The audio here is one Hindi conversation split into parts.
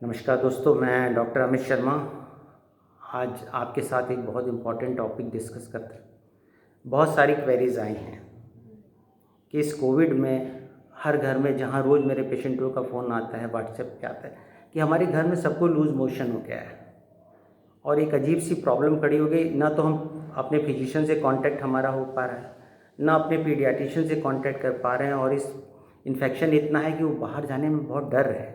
नमस्कार दोस्तों, मैं डॉक्टर अमित शर्मा आज आपके साथ एक बहुत इम्पॉर्टेंट टॉपिक डिस्कस करते हैं। बहुत सारी क्वेरीज आई हैं कि इस कोविड में हर घर में, जहाँ रोज़ मेरे पेशेंटों का फ़ोन आता है, व्हाट्सएप पे आता है कि हमारे घर में सबको लूज़ मोशन हो गया है और एक अजीब सी प्रॉब्लम खड़ी हो गई। ना तो हम अपने फिजिशियन से कांटेक्ट हमारा हो पा रहा है, ना अपने पीडियाट्रिशियन से कांटेक्ट कर पा रहे हैं, और इस इन्फेक्शन इतना है कि वो बाहर जाने में बहुत डर है।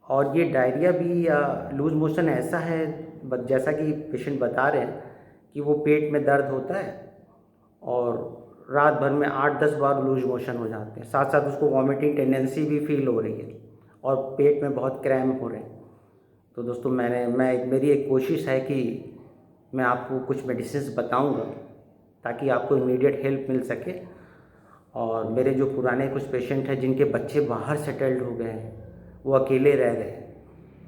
और ये डायरिया भी या लूज़ मोशन ऐसा है, जैसा कि पेशेंट बता रहे हैं कि वो पेट में दर्द होता है और रात भर में 8-10 बार लूज़ मोशन हो जाते हैं। साथ साथ उसको वॉमिटिंग टेंडेंसी भी फील हो रही है और पेट में बहुत क्रैम्प हो रहे हैं। तो दोस्तों मेरी एक कोशिश है कि मैं आपको कुछ मेडिसिन्स बताऊंगा ताकि आपको इमीडिएट हेल्प मिल सके। और मेरे जो पुराने कुछ पेशेंट हैं जिनके बच्चे बाहर सेटल्ड हो गए हैं, वो अकेले रह रहे हैं,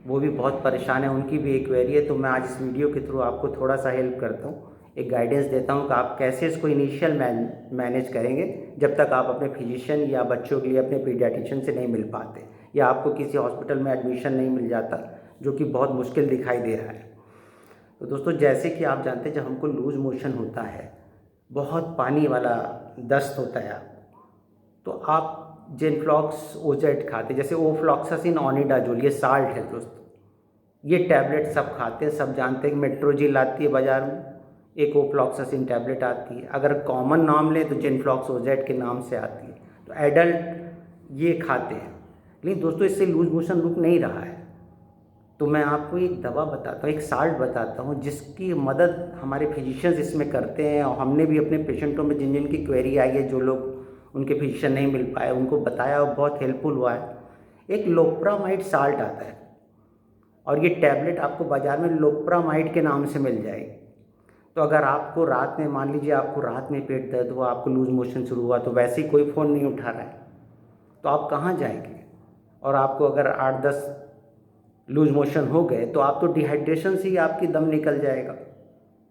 वो भी बहुत परेशान है, उनकी भी एक क्वेरी है। तो मैं आज इस वीडियो के थ्रू आपको थोड़ा सा हेल्प करता हूँ, एक गाइडेंस देता हूँ कि आप कैसे इसको इनिशियल मैनेज करेंगे जब तक आप अपने फिजिशियन या बच्चों के लिए अपने पीडियाट्रिशियन से नहीं मिल पाते या आपको किसी हॉस्पिटल में एडमिशन नहीं मिल जाता, जो कि बहुत मुश्किल दिखाई दे रहा है। तो दोस्तों, जैसे कि आप जानते हैं, जब हमको लूज़ मोशन होता है, बहुत पानी वाला दस्त होता है, तो आप जेनफ्लॉक्स ओजेट खाते, जैसे ओफ्लॉक्सासिन ऑनिडाजोल, ये साल्ट है दोस्तों, ये टैबलेट सब खाते हैं, सब जानते हैं कि मेट्रोजिल आती है बाज़ार में, एक ओफ्लॉक्सासिन टैबलेट आती है। अगर कॉमन नाम लें तो जेनफ्लॉक्स ओजेट के नाम से आती है। तो एडल्ट ये खाते हैं, लेकिन दोस्तों इससे लूज मोशन रुक नहीं रहा है। तो मैं आपको एक दवा बताता हूँ, एक साल्ट बताता हूँ, जिसकी मदद हमारे फिजिशियंस इसमें करते हैं। और हमने भी अपने पेशेंटों में जिन जिन की क्वेरी आई है, जो लोग उनके फिजिशियन नहीं मिल पाए, उनको बताया और बहुत हेल्पफुल हुआ है। एक लोप्रामाइड साल्ट आता है और ये टैबलेट आपको बाज़ार में लोप्रामाइड के नाम से मिल जाएगी। तो अगर आपको रात में, मान लीजिए आपको रात में पेट दर्द हुआ, आपको लूज़ मोशन शुरू हुआ, तो वैसे ही कोई फ़ोन नहीं उठा रहा है, तो आप कहाँ जाएंगे? और आपको अगर 8-10 लूज मोशन हो गए तो आप तो डिहाइड्रेशन से ही आपकी दम निकल जाएगा।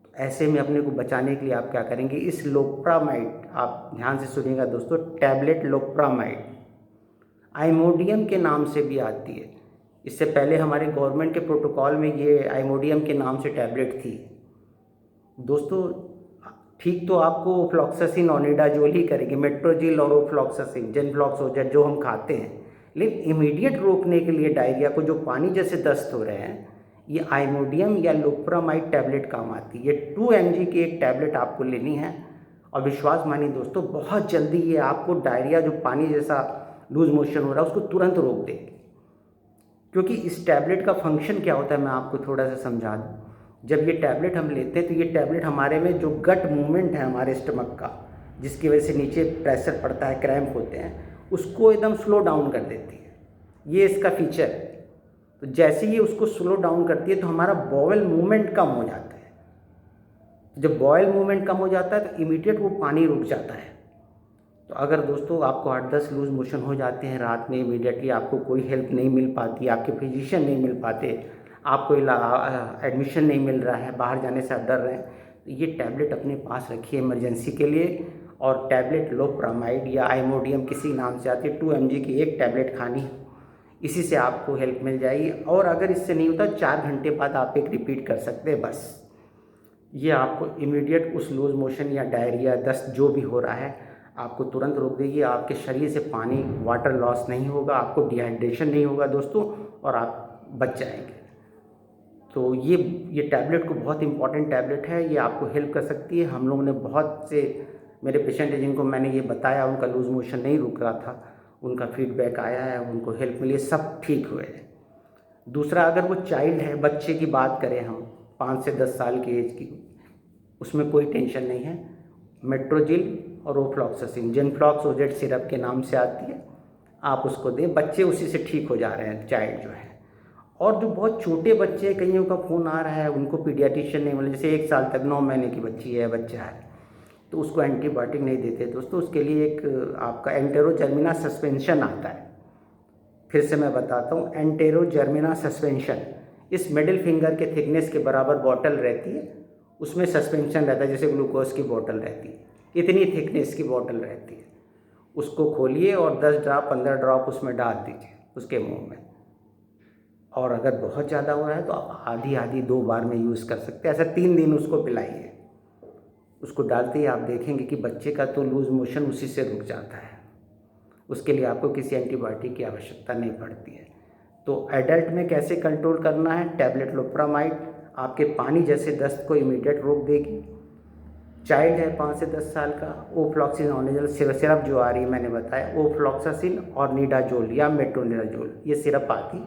तो ऐसे में अपने को बचाने के लिए आप क्या करेंगे? इस लोप्रामाइड, आप ध्यान से सुनिएगा दोस्तों, टैबलेट लोप्रामाइड आइमोडियम के नाम से भी आती है। इससे पहले हमारे गवर्नमेंट के प्रोटोकॉल में ये आइमोडियम के नाम से टैबलेट थी दोस्तों। ठीक तो आपको फ्लॉक्सासिन ऑनिडाजोल ही करेगी, मेट्रोजिल और ओफ्लॉक्सासिन, जेनफ्लॉक्सोजेट जो हम खाते हैं। लेकिन इमीडिएट रोकने के लिए डायरिया को, जो पानी जैसे दस्त हो रहे हैं, ये आइमोडियम या लोप्रामाइड टैबलेट काम आती है। ये 2 mg की एक टैबलेट आपको लेनी है और विश्वास मानिए दोस्तों, बहुत जल्दी ये आपको डायरिया, जो पानी जैसा लूज मोशन हो रहा है, उसको तुरंत रोक देगी। क्योंकि इस टैबलेट का फंक्शन क्या होता है, मैं आपको थोड़ा सा समझा दूँ। जब ये टैबलेट हम लेते हैं तो ये टैबलेट हमारे में जो गट मूवमेंट है हमारे स्टमक का, जिसकी वजह से नीचे प्रेशर पड़ता है, क्रैम्प होते हैं, उसको एकदम स्लो डाउन कर देती है। ये इसका फीचर है। तो जैसे ही उसको स्लो डाउन करती है तो हमारा बॉवल मूवमेंट कम हो जाता है। जब बॉयल मूवमेंट कम हो जाता है तो इमीडिएट वो पानी रुक जाता है। तो अगर दोस्तों आपको 8-10 लूज मोशन हो जाते हैं रात में, इमीडिएटली आपको कोई हेल्प नहीं मिल पाती, आपके फिजिशियन नहीं मिल पाते, आपको एडमिशन नहीं मिल रहा है, बाहर जाने से आप डर रहे हैं, तो ये टैबलेट अपने पास रखिए इमरजेंसी के लिए। और टैबलेट लोप्रामाइड या आइमोडियम किसी नाम से आती है, 2 mg की एक टैबलेट खानी, इसी से आपको हेल्प मिल जाएगी। और अगर इससे नहीं होता, 4 घंटे बाद आप एक रिपीट कर सकते हैं बस। ये आपको इमीडिएट उस लूज मोशन या डायरिया, दस्त जो भी हो रहा है, आपको तुरंत रोक देगी। आपके शरीर से पानी, वाटर लॉस नहीं होगा, आपको डिहाइड्रेशन नहीं होगा दोस्तों, और आप बच जाएंगे। तो ये टैबलेट को बहुत इंपॉर्टेंट टैबलेट है, ये आपको हेल्प कर सकती है। हम लोगों ने बहुत से मेरे पेशेंट हैं जिनको मैंने ये बताया, उनका लूज मोशन नहीं रुक रहा था, उनका फीडबैक आया है, उनको हेल्प मिली, सब ठीक हुए हैं। दूसरा, अगर वो चाइल्ड है, बच्चे की बात करें हम, 5 से 10 साल की एज की, उसमें कोई टेंशन नहीं है। मेट्रोजिल और ओफ्लॉक्सासिन, जेनफ्लॉक्स ओजेट सिरप के नाम से आती है, आप उसको दें, बच्चे उसी से ठीक हो जा रहे हैं, चाइल्ड जो है। और जो बहुत छोटे बच्चे हैं, कईयों का फ़ोन आ रहा है, उनको पीडियाट्रिशियन नहीं मिले, जैसे 1 साल तक, 9 महीने की बच्ची है, बच्चा है, तो उसको एंटीबायोटिक नहीं देते दोस्तों। उसके लिए एक आपका एंटेरोजर्मिना सस्पेंशन आता है। फिर से मैं बताता हूँ, एंटेरोजर्मिना सस्पेंशन, इस मिडिल फिंगर के थिकनेस के बराबर बॉटल रहती है, उसमें सस्पेंशन रहता है, जैसे ग्लूकोज की बॉटल रहती है, इतनी थिकनेस की बॉटल रहती है। उसको खोलिए और 10 ड्रॉप 15 ड्रॉप उसमें डाल दीजिए उसके मुंह में। और अगर बहुत ज़्यादा हो रहा है तो आप आधी आधी 2 बार में यूज़ कर सकते हैं। ऐसा 3 दिन उसको पिलाइए। उसको डालते ही आप देखेंगे कि बच्चे का तो लूज़ मोशन उसी से रुक जाता है। उसके लिए आपको किसी एंटीबायोटिक की आवश्यकता नहीं पड़ती है। तो एडल्ट में कैसे कंट्रोल करना है, टैबलेट लोप्रामाइड आपके पानी जैसे दस्त को इमीडिएट रोक देगी। चाइल्ड है 5 से 10 साल का, ओफ्लॉक्सिन ऑनिजल सिरप जो आ रही है मैंने बताया, ओफ्लॉक्सासिन और निडाजोल या मेट्रोनिडाजोल ये सिरप आती,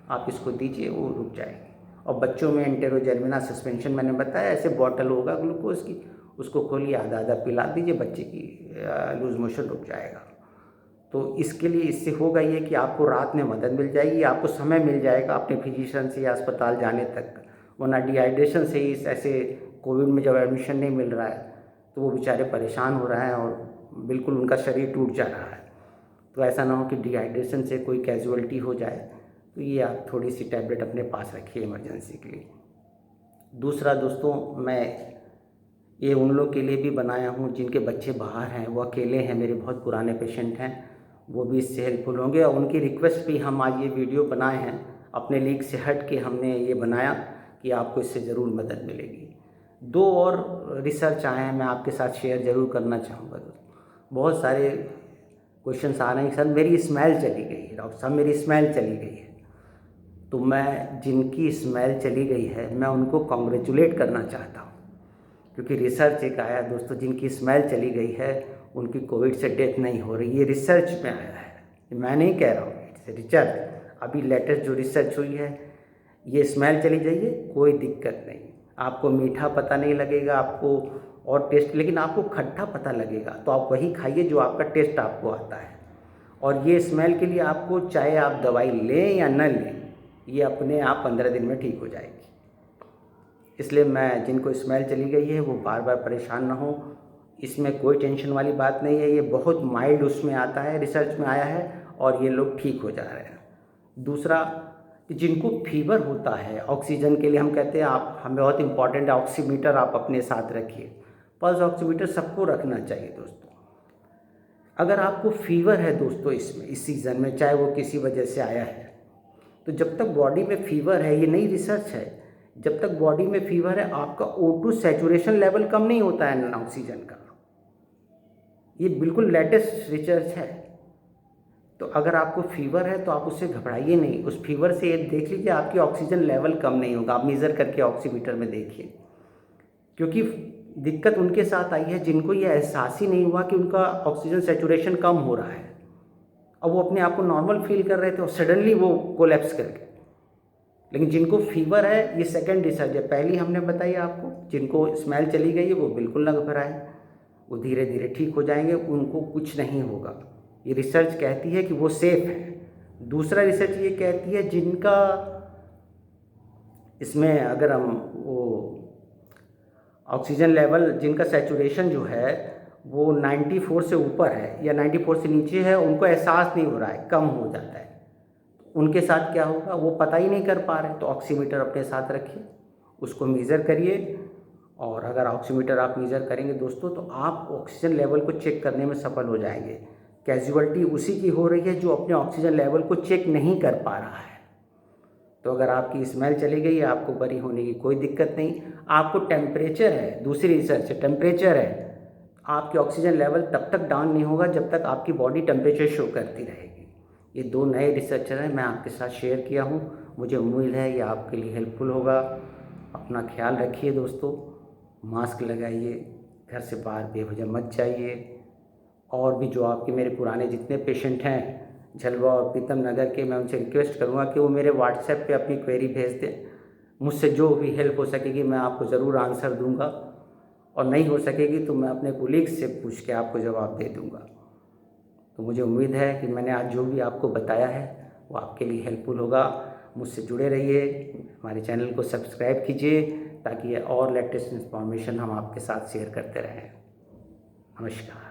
आप इसको दीजिए, वो रुक जाएगी। और बच्चों में एंटेरोजर्मिना सस्पेंशन मैंने बताया, ऐसे बॉटल होगा ग्लूकोज की, उसको खोलिए, आधा आधा पिला दीजिए, बच्चे की लूज़ मोशन रुक जाएगा। तो इसके लिए इससे होगा ये कि आपको रात में मदद मिल जाएगी, आपको समय मिल जाएगा अपने फिजिशियन से या अस्पताल जाने तक। वरना डिहाइड्रेशन से ही ऐसे कोविड में जब एडमिशन नहीं मिल रहा है तो वो बेचारे परेशान हो रहे हैं और बिल्कुल उनका शरीर टूट जा रहा है। तो ऐसा ना हो कि डिहाइड्रेशन से कोई कैजुअलिटी हो जाए, तो ये आप थोड़ी सी टैबलेट अपने पास रखिए इमरजेंसी के लिए। दूसरा दोस्तों, मैं ये उन लोग के लिए भी बनाया हूँ जिनके बच्चे बाहर हैं, वो अकेले हैं, मेरे बहुत पुराने पेशेंट हैं, वो भी इससे हेल्पफुल होंगे। और उनकी रिक्वेस्ट भी हम आज ये वीडियो बनाए हैं, अपने लीग से हट के हमने ये बनाया कि आपको इससे ज़रूर मदद मिलेगी। 2 और रिसर्च आए हैं, मैं आपके साथ शेयर ज़रूर करना चाहूँगा दोस्तों। बहुत सारे क्वेश्चंस आ रहे हैं, सर मेरी स्मेल चली गई है, डॉक्टर साहब मेरी स्मेल चली गई है। तो मैं जिनकी स्मेल चली गई है मैं उनको कॉन्ग्रेचुलेट करना चाहता हूँ, क्योंकि रिसर्च एक आया दोस्तों, जिनकी स्मेल चली गई है उनकी कोविड से डेथ नहीं हो रही। ये रिसर्च में आया है, मैं नहीं कह रहा हूँ, इट्स रिसर्च। अभी लेटेस्ट जो रिसर्च हुई है, ये स्मेल चली जाइए कोई दिक्कत नहीं, आपको मीठा पता नहीं लगेगा, आपको और टेस्ट, लेकिन आपको खट्टा पता लगेगा, तो आप वही खाइए जो आपका टेस्ट आपको आता है। और ये स्मेल के लिए आपको चाहे आप दवाई लें या न लें, ये अपने आप 15 दिन में ठीक हो जाएगी। इसलिए मैं जिनको स्मेल चली गई है वो बार बार परेशान ना हो, इसमें कोई टेंशन वाली बात नहीं है, ये बहुत माइल्ड उसमें आता है, रिसर्च में आया है, और ये लोग ठीक हो जा रहे हैं। दूसरा, जिनको फीवर होता है, ऑक्सीजन के लिए हम कहते हैं आप, हमें बहुत इंपॉर्टेंट है ऑक्सीमीटर आप अपने साथ रखिए। पल्स ऑक्सीमीटर सबको रखना चाहिए दोस्तों। अगर आपको फीवर है दोस्तों इसमें, इस सीज़न में, चाहे वो किसी वजह से आया है, तो जब तक बॉडी में फीवर है, ये नई रिसर्च है, जब तक बॉडी में फीवर है आपका O2 सैचुरेशन लेवल कम नहीं होता है ऑक्सीजन का। ये बिल्कुल लेटेस्ट रिसर्च है। तो अगर आपको फीवर है तो आप उससे घबराइए नहीं, उस फीवर से ये देख लीजिए आपकी ऑक्सीजन लेवल कम नहीं होगा, आप मेज़र करके ऑक्सीमीटर में देखिए। क्योंकि दिक्कत उनके साथ आई है जिनको ये एहसास ही नहीं हुआ कि उनका ऑक्सीजन सैचुरेशन कम हो रहा है, और वो अपने आप को नॉर्मल फील कर रहे थे और सडनली वो कोलैप्स कर गए। लेकिन जिनको फीवर है, ये सेकंड रिसर्च है, पहली हमने बताई आपको, जिनको स्मेल चली गई है वो बिल्कुल ना घबराएं, वो धीरे धीरे ठीक हो जाएंगे, उनको कुछ नहीं होगा। ये रिसर्च कहती है कि वो सेफ़ है। दूसरा रिसर्च ये कहती है जिनका इसमें अगर हम वो ऑक्सीजन लेवल, जिनका सैचुरेशन जो है वो 94 से ऊपर है या 94 से नीचे है, उनको एहसास नहीं हो रहा है, कम हो जाता है, उनके साथ क्या होगा, वो पता ही नहीं कर पा रहे। तो ऑक्सीमीटर अपने साथ रखिए, उसको मेज़र करिए, और अगर ऑक्सीमीटर आप मेज़र करेंगे दोस्तों तो आप ऑक्सीजन लेवल को चेक करने में सफल हो जाएंगे। कैजुअलिटी उसी की हो रही है जो अपने ऑक्सीजन लेवल को चेक नहीं कर पा रहा है। तो अगर आपकी स्मेल चली गई है, आपको बरी होने की कोई दिक्कत नहीं। आपको टेम्परेचर है, दूसरी रिसर्च है, टेम्परेचर है, आपकी ऑक्सीजन लेवल तब तक डाउन नहीं होगा जब तक आपकी बॉडी टेम्परेचर शो करती रहेगी। ये 2 नए रिसर्चर हैं, मैं आपके साथ शेयर किया हूँ, मुझे उम्मीद है ये आपके लिए हेल्पफुल होगा। अपना ख्याल रखिए दोस्तों, मास्क लगाइए, घर से बाहर बेवजह मत जाइए। और भी जो आपके मेरे पुराने जितने पेशेंट हैं झलवा और प्रीतम नगर के, मैं उनसे रिक्वेस्ट करूँगा कि वो मेरे व्हाट्सएप पे अपनी क्वेरी भेज दें। मुझसे जो भी हेल्प हो सकेगी मैं आपको ज़रूर आंसर दूंगा, और नहीं हो सकेगी तो मैं अपने कोलीग्स से पूछ के आपको जवाब दे दूंगा। तो मुझे उम्मीद है कि मैंने आज जो भी आपको बताया है वो आपके लिए हेल्पफुल होगा। मुझसे जुड़े रहिए, हमारे चैनल को सब्सक्राइब कीजिए ताकि और लेटेस्ट इन्फॉर्मेशन हम आपके साथ शेयर करते रहें। नमस्कार।